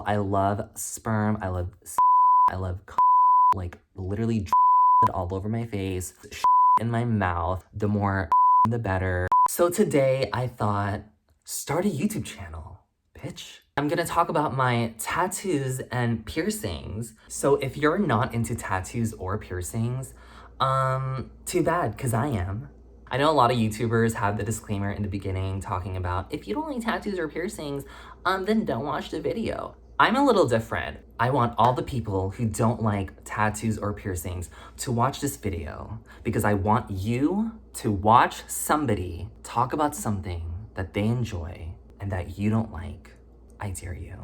I love sperm, I love I love like literally all over my face, in my mouth. The more the better. So today I thought, start a YouTube channel, bitch. I'm gonna talk about my tattoos and piercings. So if you're not into tattoos or piercings, too bad, cause I am. I know a lot of YouTubers have the disclaimer in the beginning talking about, if you don't like tattoos or piercings, then don't watch the video. I'm a little different. I want all the people who don't like tattoos or piercings to watch this video because I want you to watch somebody talk about something that they enjoy and that you don't like. I dare you.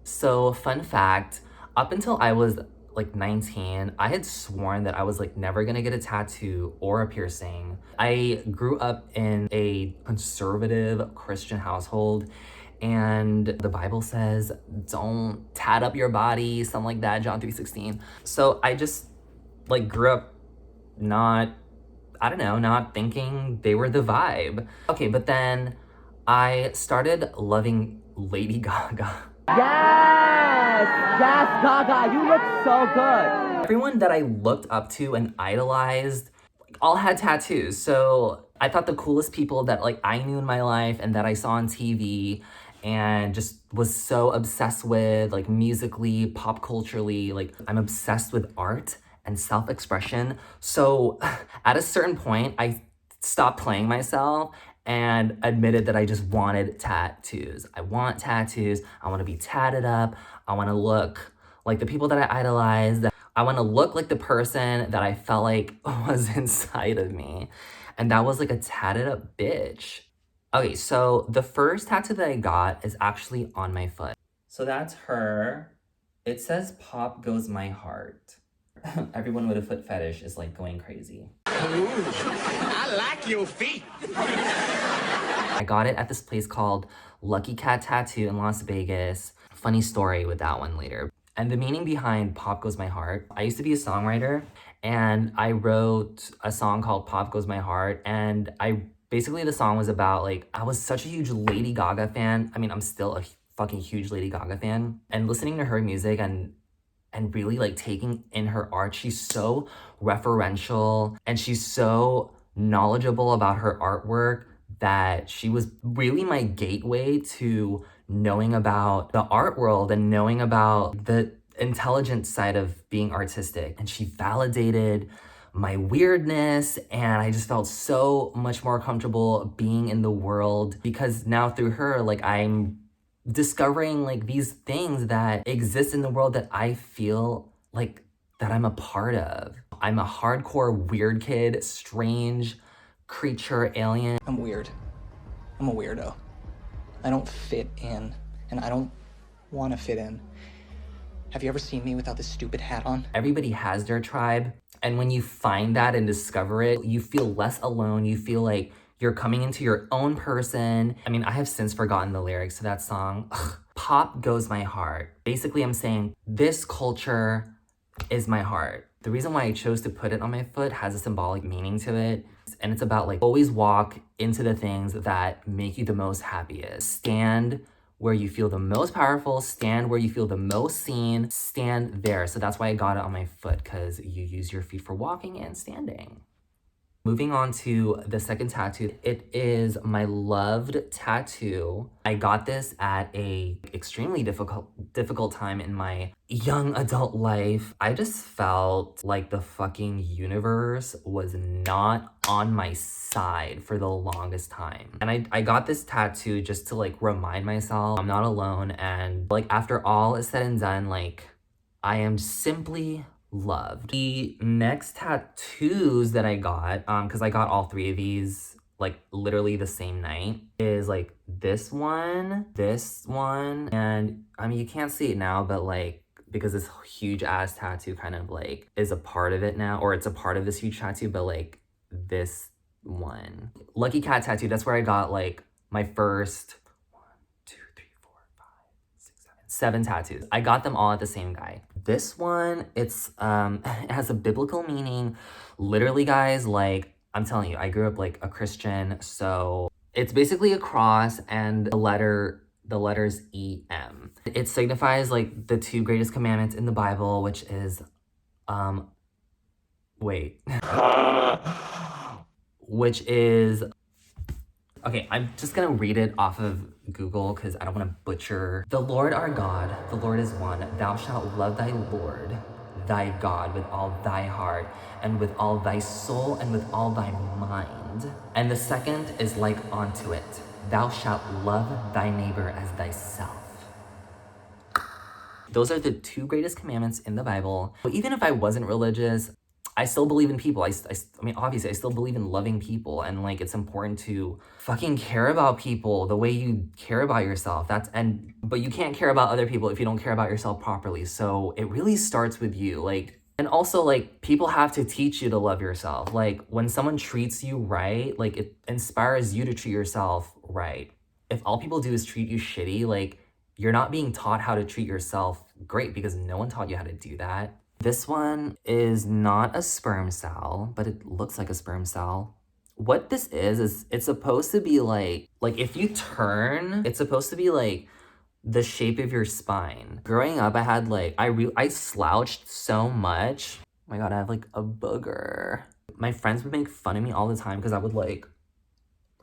So fun fact, up until I was like 19, I had sworn that I was like never gonna get a tattoo or a piercing. I grew up in a conservative Christian household, and the Bible says, don't tat up your body, something like that, John 3:16. So I just like grew up not thinking they were the vibe. Okay, but then I started loving Lady Gaga. Yes! Yes, Gaga, you look so good. Everyone that I looked up to and idolized all had tattoos. So I thought the coolest people that like I knew in my life and that I saw on TV and just was so obsessed with, like musically, pop culturally, like I'm obsessed with art and self-expression. So at a certain point, I stopped playing myself and admitted that I just wanted tattoos. I want tattoos. I want to be tatted up. I want to look like the people that I idolized. I want to look like the person that I felt like was inside of me. And that was like a tatted up bitch. Okay, so the first tattoo that I got is actually on my foot. So that's her. It says "Pop Goes My Heart." Everyone with a foot fetish is like going crazy. I like your feet. I got it at this place called Lucky Cat Tattoo in Las Vegas. Funny story with that one later. And the meaning behind Pop Goes My Heart, I used to be a songwriter and I wrote a song called Pop Goes My Heart, and basically the song was about like, I was such a huge Lady Gaga fan. I mean, I'm still a fucking huge Lady Gaga fan, and listening to her music and really like taking in her art. She's so referential and she's so knowledgeable about her artwork that she was really my gateway to knowing about the art world and knowing about the intelligent side of being artistic. And she validated my weirdness, and I just felt so much more comfortable being in the world because now through her, like I'm discovering like these things that exist in the world that I feel like that I'm a part of. I'm a hardcore weird kid, strange creature, alien. I'm weird. I'm a weirdo. I don't fit in, and I don't want to fit in. Have you ever seen me without this stupid hat on? Everybody has their tribe, and when you find that and discover it, you feel less alone. You feel like you're coming into your own person. I mean, I have since forgotten the lyrics to that song. Ugh. Pop Goes My Heart. Basically, I'm saying this culture is my heart. The reason why I chose to put it on my foot has a symbolic meaning to it. And it's about like, always walk into the things that make you the most happiest. Stand where you feel the most powerful, stand where you feel the most seen, stand there. So that's why I got it on my foot, because you use your feet for walking and standing. Moving on to the second tattoo, it is my loved tattoo. I got this at a extremely difficult time in my young adult life. I just felt like the fucking universe was not on my side for the longest time. And I got this tattoo just to like remind myself I'm not alone, and like after all is said and done, like I am simply loved. The next tattoos that I got, because I got all three of these like literally the same night, is like this one, and I mean you can't see it now, but like because this huge ass tattoo kind of like is a part of it now, or it's a part of this huge tattoo, but like this one. Lucky Cat Tattoo, that's where I got like my first 7 tattoos. I got them all at the same guy. This one, it's it has a biblical meaning. Literally, guys, like I'm telling you, I grew up like a Christian, so it's basically a cross and the letter the letters E-M. It signifies like the two greatest commandments in the Bible, which is, wait. Which is, okay, I'm just gonna read it off of Google because I don't wanna butcher. The Lord our God, the Lord is one. Thou shalt love thy Lord, thy God, with all thy heart, and with all thy soul, and with all thy mind. And the second is like unto it. Thou shalt love thy neighbor as thyself. Those are the two greatest commandments in the Bible. Even if I wasn't religious, I still believe in people. I mean, obviously, I still believe in loving people, and like it's important to fucking care about people the way you care about yourself. But you can't care about other people if you don't care about yourself properly. So it really starts with you. Like, and also like people have to teach you to love yourself. Like when someone treats you right, like it inspires you to treat yourself right. If all people do is treat you shitty, like you're not being taught how to treat yourself great because no one taught you how to do that. This one is not a sperm cell, but it looks like a sperm cell. What this is it's supposed to be like if you turn, it's supposed to be like the shape of your spine. Growing up, I had like, I slouched so much. Oh my God, I have like a booger. My friends would make fun of me all the time because I would like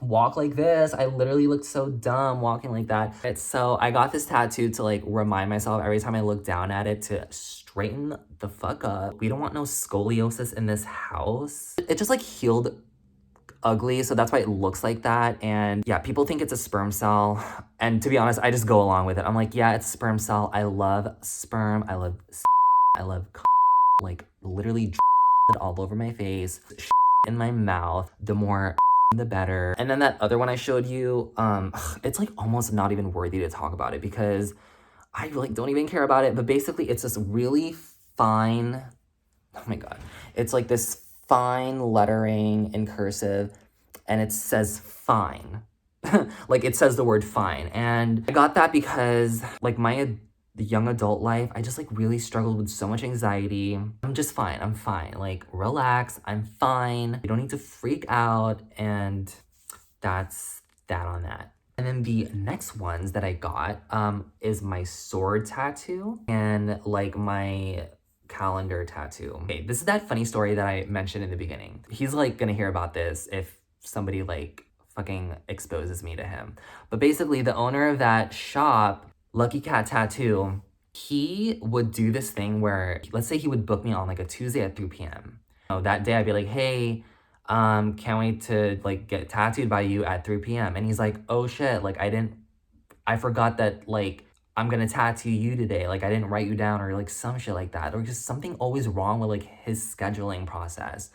walk like this. I literally looked so dumb walking like that. So I got this tattoo to like remind myself every time I look down at it to straighten the fuck up. We don't want no scoliosis in this house. It just like healed ugly, so that's why it looks like that. And yeah, people think it's a sperm cell, and to be honest, I just go along with it. I'm like, yeah, it's a sperm cell. I love sperm. I love like literally all over my face, in my mouth. The more the better. And then that other one I showed you, it's like almost not even worthy to talk about it because I like don't even care about it. But basically it's this really fine, oh my God, it's like this fine lettering in cursive, and it says fine. Like it says the word fine. And I got that because like my young adult life, I just like really struggled with so much anxiety. I'm just fine. I'm fine. Like relax. I'm fine. You don't need to freak out. And that's that on that. And then the next ones that I got is my sword tattoo and like my calendar tattoo. Okay, this is that funny story that I mentioned in the beginning. He's like gonna hear about this if somebody like fucking exposes me to him. But basically the owner of that shop, Lucky Cat Tattoo, he would do this thing where, let's say he would book me on like a Tuesday at 3 p.m. That day I'd be like, hey, can't wait to like get tattooed by you at 3 p.m. And he's like, oh shit, like I forgot that like I'm gonna tattoo you today. Like I didn't write you down or like some shit like that. Or just something always wrong with like his scheduling process.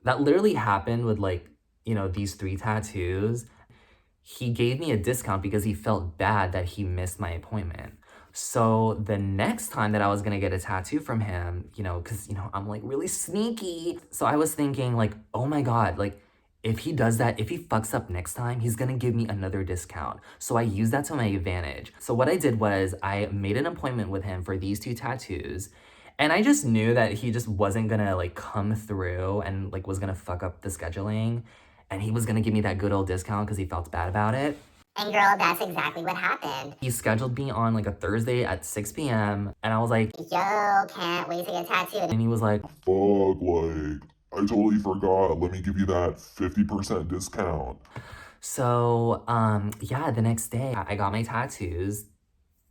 That literally happened with like, these 3 tattoos. He gave me a discount because he felt bad that he missed my appointment. So the next time that I was gonna get a tattoo from him, because, I'm like really sneaky. So I was thinking like, oh my God, like if he does that, if he fucks up next time, he's gonna give me another discount. So I used that to my advantage. So what I did was I made an appointment with him for these 2 tattoos. And I just knew that he just wasn't gonna like come through and like was gonna fuck up the scheduling. And he was gonna give me that good old discount because he felt bad about it. And girl, that's exactly what happened. He scheduled me on like a Thursday at 6 p.m. And I was like, yo, can't wait to get tattooed. And he was like, fuck, like, I totally forgot. Let me give you that 50% discount. So, yeah, the next day I got my tattoos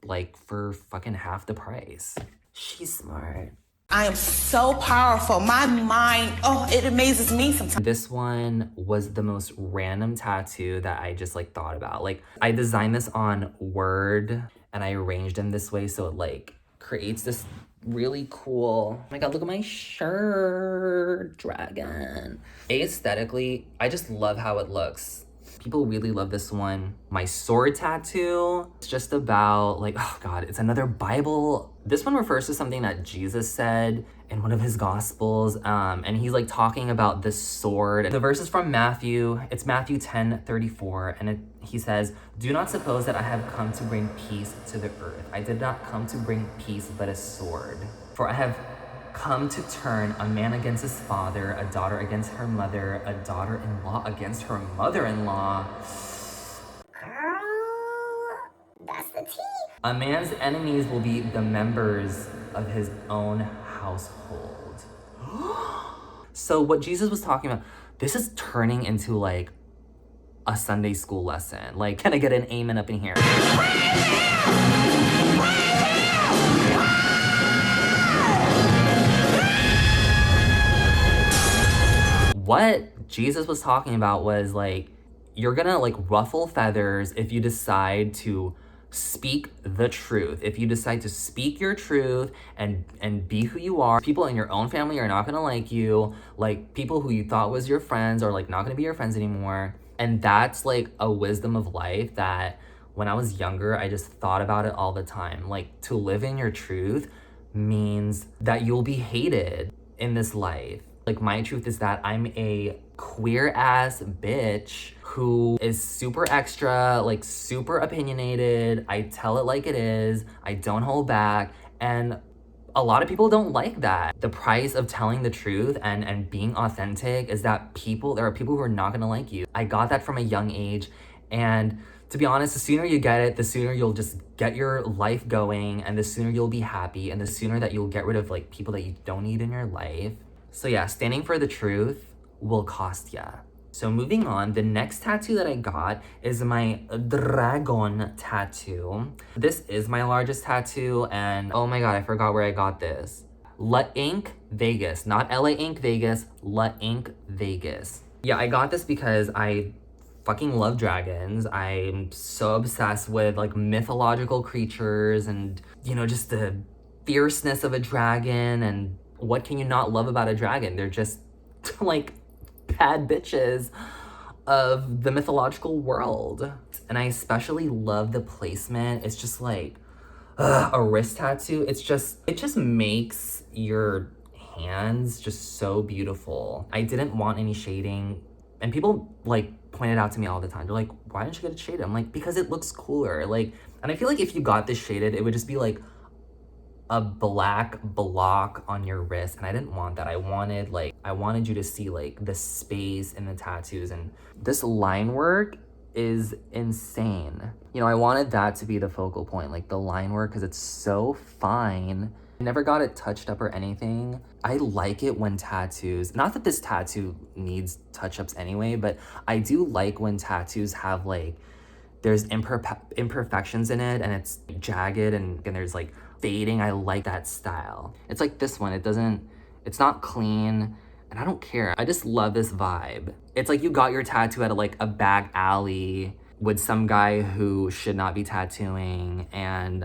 like for fucking half the price. She's smart. I am so powerful. My mind, it amazes me sometimes. This one was the most random tattoo that I just like thought about. Like I designed this on Word and I arranged them this way so it like creates this really cool, oh my God, look at my shirt, dragon. Aesthetically, I just love how it looks. People really love this one. My sword tattoo, it's just about like, oh God, it's another Bible. This one refers to something that Jesus said in one of his gospels. And he's like talking about this sword. The verse is from Matthew. It's Matthew 10:34. And he says, do not suppose that I have come to bring peace to the earth. I did not come to bring peace, but a sword. For I have come to turn a man against his father, a daughter against her mother, a daughter-in-law against her mother-in-law. Girl, A man's enemies will be the members of his own household. So what Jesus was talking about, this is turning into like a Sunday school lesson. Like, can I get an amen up in here? What Jesus was talking about was like, you're gonna like ruffle feathers if you decide to speak the truth. If you decide to speak your truth and be who you are, people in your own family are not gonna like you. Like, people who you thought was your friends are like not gonna be your friends anymore. And that's like a wisdom of life that when I was younger, I just thought about it all the time. Like, to live in your truth means that you'll be hated in this life. Like, my truth is that I'm a queer ass bitch who is super extra, like super opinionated. I tell it like it is. I don't hold back. And a lot of people don't like that. The price of telling the truth and being authentic is that there are people who are not gonna like you. I got that from a young age. And to be honest, the sooner you get it, the sooner you'll just get your life going, and the sooner you'll be happy, and the sooner that you'll get rid of like people that you don't need in your life. So yeah, standing for the truth will cost ya. So moving on, the next tattoo that I got is my dragon tattoo. This is my largest tattoo, and oh my god, I forgot where I got this. La Ink Vegas, not LA Ink Vegas, La Ink Vegas. Yeah, I got this because I fucking love dragons. I'm so obsessed with like mythological creatures and, you know, just the fierceness of a dragon. And what can you not love about a dragon? They're just like bad bitches of the mythological world. And I especially love the placement. It's just like a wrist tattoo. It just makes your hands just so beautiful. I didn't want any shading, and people like pointed out to me all the time. They're like, why didn't you get it shaded? I'm like, because it looks cooler. Like, and I feel like if you got this shaded, it would just be like a black block on your wrist, and I didn't want that. I wanted you to see like the space in the tattoos, and this line work is insane. You know, I wanted that to be the focal point, like the line work, because it's so fine. I never got it touched up or anything. I like it when tattoos, not that this tattoo needs touch-ups anyway, but I do like when tattoos have like, there's imperfections in it, and it's jagged and there's like fading. I like that style. It's like this one, it's not clean, and I don't care. I just love this vibe. It's like you got your tattoo at like a back alley with some guy who should not be tattooing, and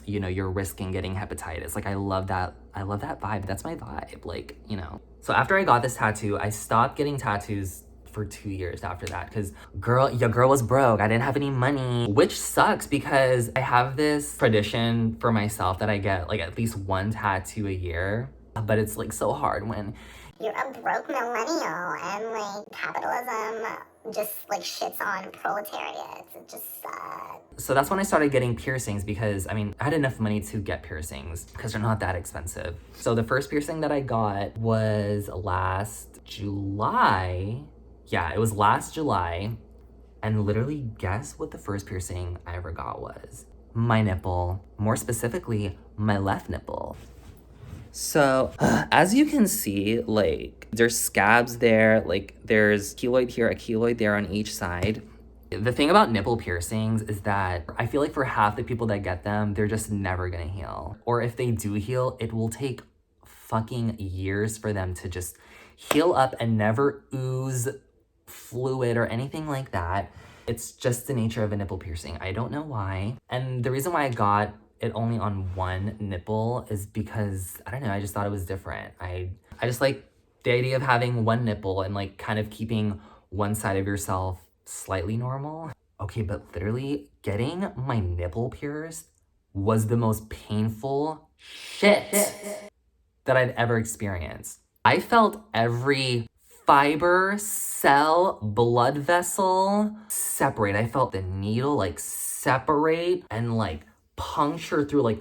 you know, you're risking getting hepatitis. Like, I love that vibe. That's my vibe, like, you know. So after I got this tattoo, I stopped getting tattoos for 2 years after that, because your girl was broke. I didn't have any money, which sucks because I have this tradition for myself that I get like at least one tattoo a year, but it's like so hard when You're a broke millennial and like capitalism just like shits on proletariat. It just sucks. So that's when I started getting piercings, because I mean, I had enough money to get piercings because they're not that expensive. So the first piercing that I got was last July. Yeah, it was last July. And literally, guess what the first piercing I ever got was? My nipple. More specifically, my left nipple. So, as you can see, like, there's scabs there, like, there's keloid here, a keloid there on each side. The thing about nipple piercings is that I feel like for half the people that get them, they're just never gonna heal. Or if they do heal, it will take fucking years for them to just heal up and never ooze fluid or anything like that. It's just the nature of a nipple piercing. I don't know why. And the reason why I got it only on one nipple is because, I don't know, I just thought it was different. I just like the idea of having one nipple and like kind of keeping one side of yourself slightly normal. Okay, but literally getting my nipple pierced was the most painful shit that I've ever experienced. I felt every fiber, cell, blood vessel separate. I felt the needle like separate and like puncture through, like,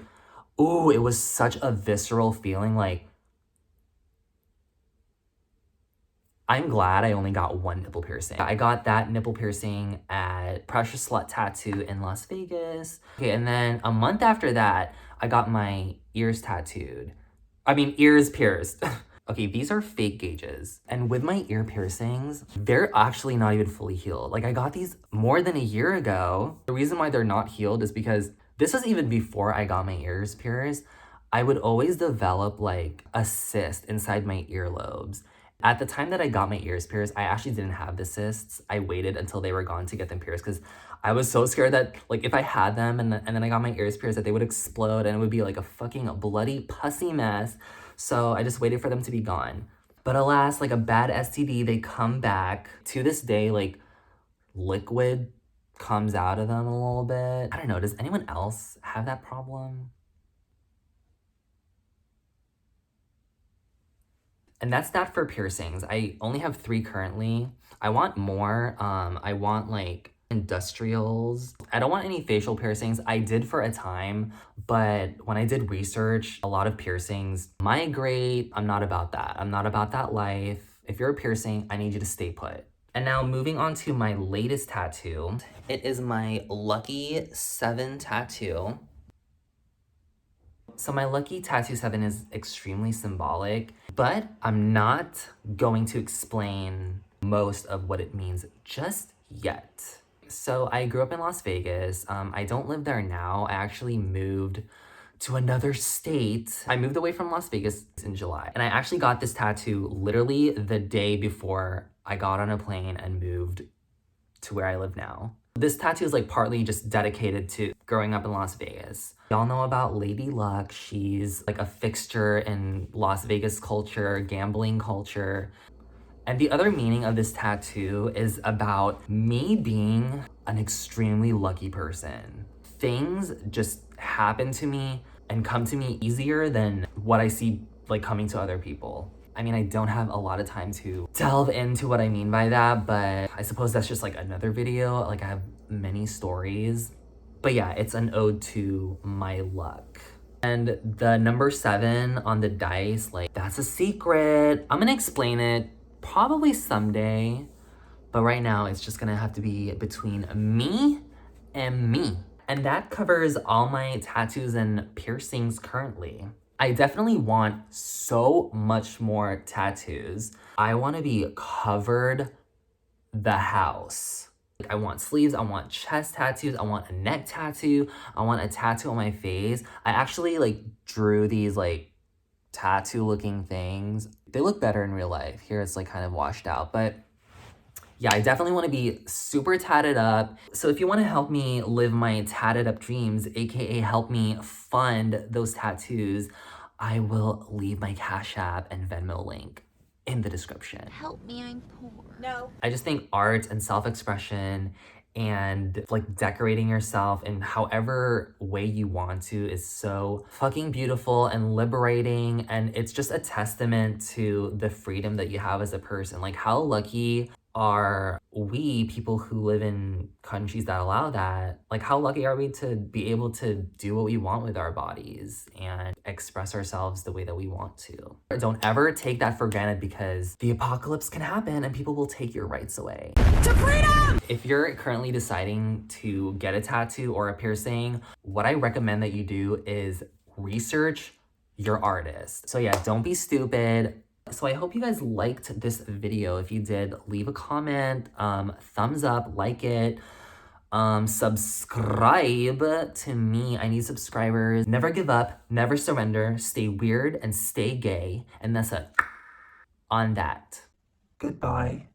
ooh, it was such a visceral feeling. Like, I'm glad I only got one nipple piercing. I got that nipple piercing at Precious Slut Tattoo in Las Vegas. Okay, and then a month after that, I got my ears tattooed. I mean, ears pierced. Okay, these are fake gauges. And with my ear piercings, they're actually not even fully healed. Like, I got these more than a year ago. The reason why they're not healed is because this was even before I got my ears pierced. I would always develop like a cyst inside my earlobes. At the time that I got my ears pierced, I actually didn't have the cysts. I waited until they were gone to get them pierced because I was so scared that like if I had them and then I got my ears pierced that they would explode and it would be like a fucking bloody pussy mess. So I just waited for them to be gone. But alas, like a bad STD, they come back. To this day, like liquid comes out of them a little bit. I don't know, does anyone else have that problem? And that's that for piercings. I only have 3 currently. I want more. I want like industrials. I don't want any facial piercings. I did for a time, but when I did research, a lot of piercings migrate. I'm not about that. I'm not about that life. If you're a piercing, I need you to stay put. And now moving on to my latest tattoo. It is my Lucky 7 tattoo. So my Lucky Tattoo 7 is extremely symbolic, but I'm not going to explain most of what it means just yet. So I grew up in Las Vegas. I don't live there now. I actually moved to another state. I moved away from Las Vegas in July, and I actually got this tattoo literally the day before I got on a plane and moved to where I live now. This tattoo is like partly just dedicated to growing up in Las Vegas. Y'all know about Lady Luck. She's like a fixture in Las Vegas culture, gambling culture. And the other meaning of this tattoo is about me being an extremely lucky person. Things just happen to me and come to me easier than what I see like coming to other people. I mean, I don't have a lot of time to delve into what I mean by that, but I suppose that's just like another video. Like I have many stories. But yeah, it's an ode to my luck. And the number 7 on the dice, like that's a secret. I'm gonna explain it probably someday, but right now it's just gonna have to be between me and me. And that covers all my tattoos and piercings currently. I definitely want so much more tattoos. I want to be covered the house. I want sleeves, I want chest tattoos, I want a neck tattoo, I want a tattoo on my face. I actually like drew these like tattoo looking things. They look better in real life. Here it's like kind of washed out, but yeah, I definitely want to be super tatted up. So if you want to help me live my tatted up dreams, aka help me fund those tattoos, I will leave my Cash App and Venmo link in the description. Help me, I'm poor. No. I just think art and self-expression and like decorating yourself in however way you want to is so fucking beautiful and liberating, and it's just a testament to the freedom that you have as a person. Like how lucky are we, people who live in countries that allow that? Like how lucky are we to be able to do what we want with our bodies and express ourselves the way that we want to? Don't ever take that for granted, because the apocalypse can happen and people will take your rights away. To freedom! If you're currently deciding to get a tattoo or a piercing, what I recommend that you do is research your artist. So yeah, don't be stupid. So I hope you guys liked this video. If you did, leave a comment, thumbs up, like it, subscribe to me. I need subscribers. Never give up, never surrender, stay weird and stay gay. And that's it on that. Goodbye.